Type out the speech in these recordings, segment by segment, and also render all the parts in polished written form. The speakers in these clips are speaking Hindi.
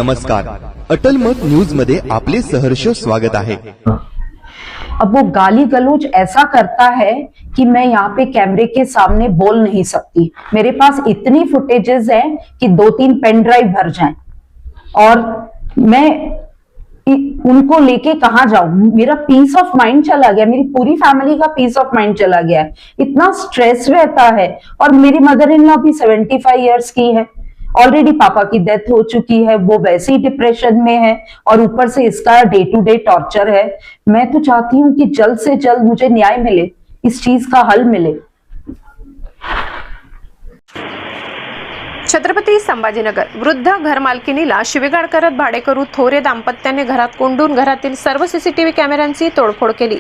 नमस्कार, अटल मत न्यूज मध्ये आपले सहर्ष स्वागत आहे। अब वो गाली गलौज ऐसा करता है कि मैं यहाँ पे कैमरे के सामने बोल नहीं सकती। मेरे पास इतनी फुटेजेस है कि 2-3 पेन ड्राइव भर जाएं और मैं उनको लेके कहाँ जाऊं। मेरा पीस ऑफ माइंड चला गया, मेरी पूरी फैमिली का पीस ऑफ माइंड चला गया है। इतना स्ट्रेस रहता है। और मेरी मदर इन लॉ भी 75 इयर्स की है, ऑलरेडी पापा की डेथ हो चुकी है, वो वैसे ही डिप्रेशन में है और ऊपर से इसका डे टू डे टॉर्चर है। मैं तो चाहती हूँ कि जल्द से जल्द मुझे न्याय मिले, इस चीज का हल मिले। छत्रपती संभाजीनगर वृद्ध घरमालकिनीला शिवीगाळ करत भाडेकरू थोरे दाम्पत्याने घरात कोंडून घरातील सर्व सीसीटीव्ही कॅमेऱ्यांची तोडफोड केली।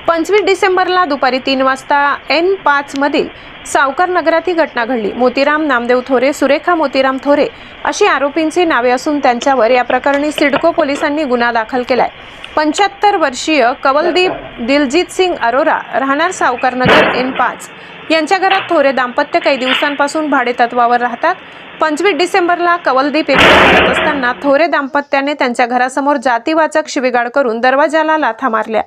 25 डिसेंबरला दुपारी 3 वाजता N5 मधील सावकार नगरात ही घटना घडली। मोतीराम नामदेव थोरे, सुरेखा मोतीराम थोरे अशी आरोपींची नावे असून त्यांच्यावर या प्रकरणी सिडको पोलिसांनी गुन्हा दाखल केलाय। 75 वर्षीय कवलदीप दिलजीत सिंग अरोरा राहणार सावकार नगर N5 यांच्या घरात थोरे दाम्पत्य काही दिवसांपासून भाडे तत्वावर राहतात। 25 डिसेंबरला कवलदीप एकटे राहत असताना थोरे दाम्पत्याने त्यांच्या घरासमोर जातीवाचक शिवीगाळ करून दरवाजाला लाथा मारल्या।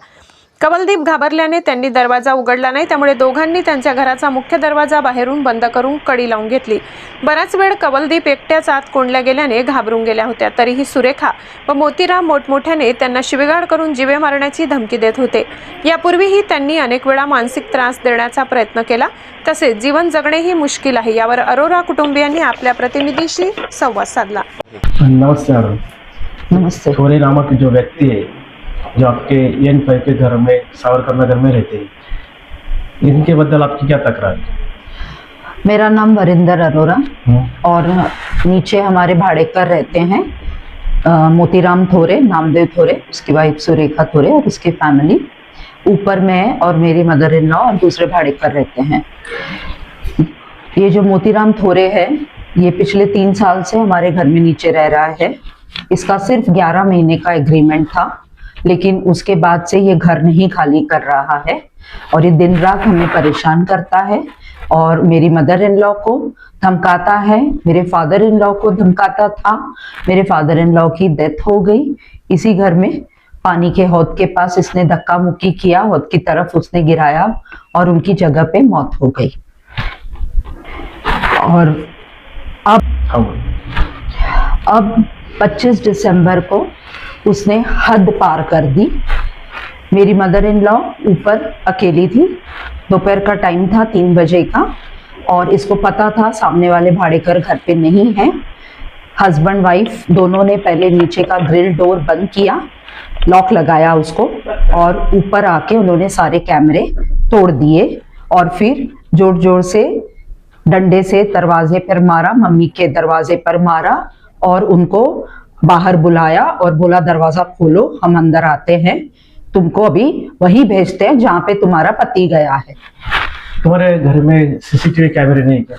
कवलदीप घाबरल्याने त्यांनी दरवाजा उघडला नाही, त्यामुळे दोघांनी त्यांच्या घराचा मुख्य दरवाजा बाहेरून बंद करून कडी लावून घेतली। बराच वेळ कवलदीप एकट्याच आत कोंडल्या गेल्याने घाबरून गेल्या होत्या। तरीही सुरेखा व मोतीराम मोठमोठ्याने त्यांना शिवीगाळ करून जीवे मारण्याची धमकी देत होते। यापूर्वीही त्यांनी अनेक वेळा मानसिक त्रास देण्याचा प्रयत्न केला, तसेच जीवन जगणेही मुश्किल आहे। यावर अरोरा कुटुंबियांनी आपल्या प्रतिनिधीशी संवाद साधला। नमस्कार। नमस्ते। थोरे नामक जो व्यक्ति है जो आपके N5 के घर में सावरकर नगर में रहते हैं, इनके बद्दल आपकी क्या तकरार है? मेरा नाम वरिंदर अरोरा और नीचे हमारे भाड़ेकर रहते हैं मोतीराम थोरे, नामदेव थोरे, उसकी वाइफ सुरेखा थोरे और उसकी फैमिली। ऊपर मैं और मेरी मदर इन लॉ और दूसरे भाड़ेकर रहते हैं। ये जो मोतीराम थोरे है ये पिछले 3 साल से हमारे घर में नीचे रह रहा है। इसका सिर्फ 11 महीने का एग्रीमेंट था, लेकिन उसके बाद से ये घर नहीं खाली कर रहा है और ये दिन रात हमें परेशान करता है और मेरी मदर इन लॉ को धमकाता है, मेरे फादर इन लॉ को धमकाता था। मेरे फादर इन लॉ की डेथ हो गई इसी घर में। पानी के हौद के पास इसने धक्का मुक्की किया, हौद की तरफ उसने गिराया और उनकी जगह पे मौत हो गई। और अब 25 दिसंबर को उसने हद पार कर दी। मेरी मदर इन लॉ ऊपर अकेली थी, दोपहर का टाइम था 3 बजे का, और इसको पता था सामने वाले भाड़ेकर घर पे नहीं है। हस्बैंड वाइफ दोनों ने पहले नीचे का ग्रिल डोर बंद किया, लॉक लगाया उसको, और ऊपर आके उन्होंने सारे कैमरे तोड़ दिए और फिर जोर जोर से डंडे से दरवाजे पर मारा, मम्मी के दरवाजे पर मारा और उनको बाहर बुलाया और बोला दरवाजा खोलो, हम अंदर आते हैं, तुमको अभी वहीं भेजते हैं जहाँ पे तुम्हारा पति गया है। तुम्हारे घर में सीसीटीवी कैमरे नहीं क्या?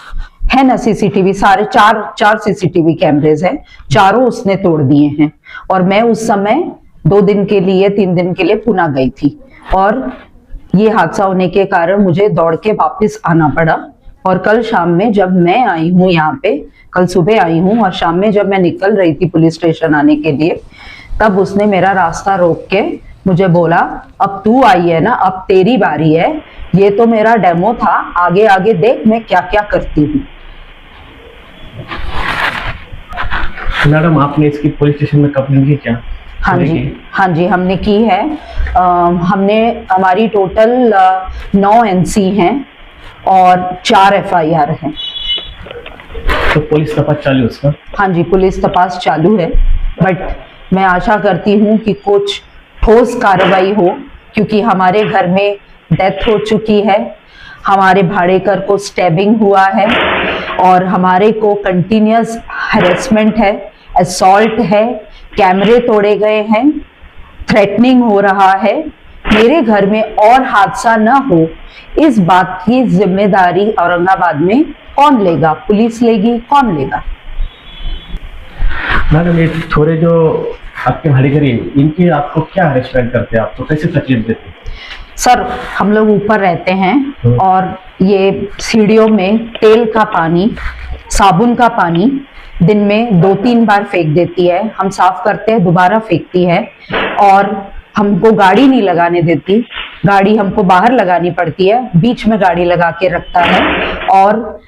है ना सीसीटीवी, सारे चार सीसीटीवी कैमरेज हैं, चारों उसने तोड़ दिए हैं। और मैं उस समय 2 दिन के लिए 3 दिन के लिए पुणे गई थी और ये हादसा होने के कारण मुझे दौड़ के वापस आना पड़ा। और कल शाम में जब मैं आई हूँ यहाँ पे, कल सुबह आई हूँ और शाम में जब मैं निकल रही थी पुलिस स्टेशन आने के लिए, तब उसने मेरा रास्ता रोक के मुझे बोला अब तू आई है ना, अब तेरी बारी है, ये तो मेरा डेमो था, आगे आगे देख मैं क्या क्या करती हूँ। मैडम आपने इसकी पुलिस स्टेशन में कंप्लेंट की क्या? हाँ जी हमने की है। हमारी टोटल 9 NC हैं और 4 FIR हैं। तो पुलिस तपास चालू है उसका? हाँ जी पुलिस तपास चालू है, बट मैं आशा करती हूँ कि कुछ ठोस कार्रवाई हो, क्योंकि हमारे घर में डेथ हो चुकी है, हमारे भाड़ेकर को स्टैबिंग हुआ है और हमारे को कंटिन्यूअस हैरेसमेंट है, असॉल्ट है, कैमरे तोड़े गए हैं, थ्रेटनिंग हो रहा है। मेरे घर में और हादसा न हो, इस बात की जिम्मेदारी औरंगाबाद में कौन लेगा? पुलिस लेगी, कौन लेगा? मैडम ये थोड़े जो आपके भाड़ेकर इनकी आपको क्या हरेसमेंट करते हैं, आपको कैसे तकलीफ देते हैं? सर हम लोग ऊपर रहते हैं और ये सीढ़ियों में तेल का पानी साबुन का पानी दिन में 2-3 बार फेंक देती है, हम साफ करते हैं दोबारा फेंकती है, और हमको गाड़ी नहीं लगाने देती, गाड़ी हमको बाहर लगानी पड़ती है, बीच में गाड़ी लगा के रखता है, और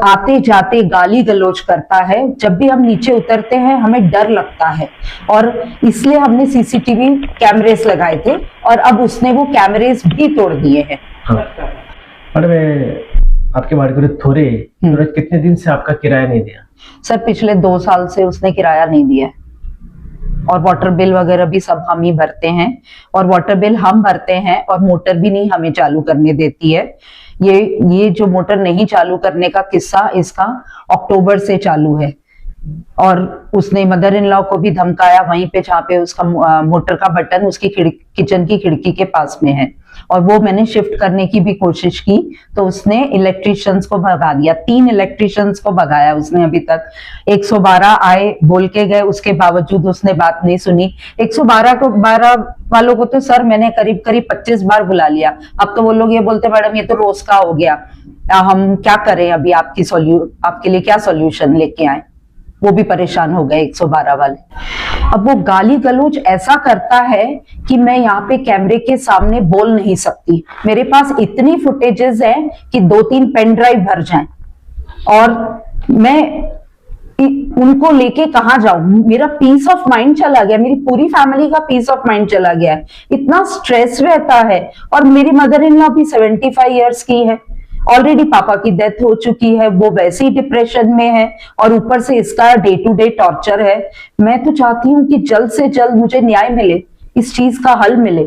आते जाते गाली गलौज करता है। जब भी हम नीचे उतरते हैं हमें डर लगता है, और इसलिए हमने सीसीटीवी कैमरेस लगाए थे, और अब उसने वो कैमरेस भी तोड़ दिए हैं। हाँ मैडम, आपके भाड़े थोरे कितने दिन से आपका किराया नहीं दिया? सर पिछले 2 साल से उसने किराया नहीं दिया है, और वाटर बिल वगैरह भी सब हम ही भरते हैं, और वाटर बिल हम भरते हैं, और मोटर भी नहीं हमें चालू करने देती है। ये जो मोटर नहीं चालू करने का किस्सा इसका अक्टूबर से चालू है, और उसने मदर इन लॉ को भी धमकाया वहीं पे जहाँ पे उसका मोटर का बटन उसकी किचन की खिड़की के पास में है, और वो मैंने शिफ्ट करने की भी कोशिश की तो उसने इलेक्ट्रिशियंस को भगा दिया। 3 इलेक्ट्रिशियंस को भगाया उसने अभी तक। 112 आए, बोल के गए, उसके बावजूद उसने बात नहीं सुनी। 112 वालों को तो सर मैंने करीब 25 बार बुला लिया। अब तो वो लोग ये बोलते मैडम ये तो रोज का हो गया, हम क्या करें अभी, आपके लिए क्या सॉल्यूशन लेके आए। वो भी परेशान हो गए 112 वाले। अब वो गाली गलौज ऐसा करता है कि मैं यहाँ पे कैमरे के सामने बोल नहीं सकती। मेरे पास इतनी फुटेजेस है कि 2-3 पेन ड्राइव भर जाएं, और मैं उनको लेके कहाँ जाऊं। मेरा पीस ऑफ माइंड चला गया, मेरी पूरी फैमिली का पीस ऑफ माइंड चला गया है। इतना स्ट्रेस रहता है, और मेरी मदर इन लॉ भी 75 इयर्स की है, ऑलरेडी पापा की डेथ हो चुकी है, वो वैसे ही डिप्रेशन में है, और ऊपर से इसका डे टू डे टॉर्चर है। मैं तो चाहती हूँ कि जल्द से जल्द मुझे न्याय मिले, इस चीज का हल मिले।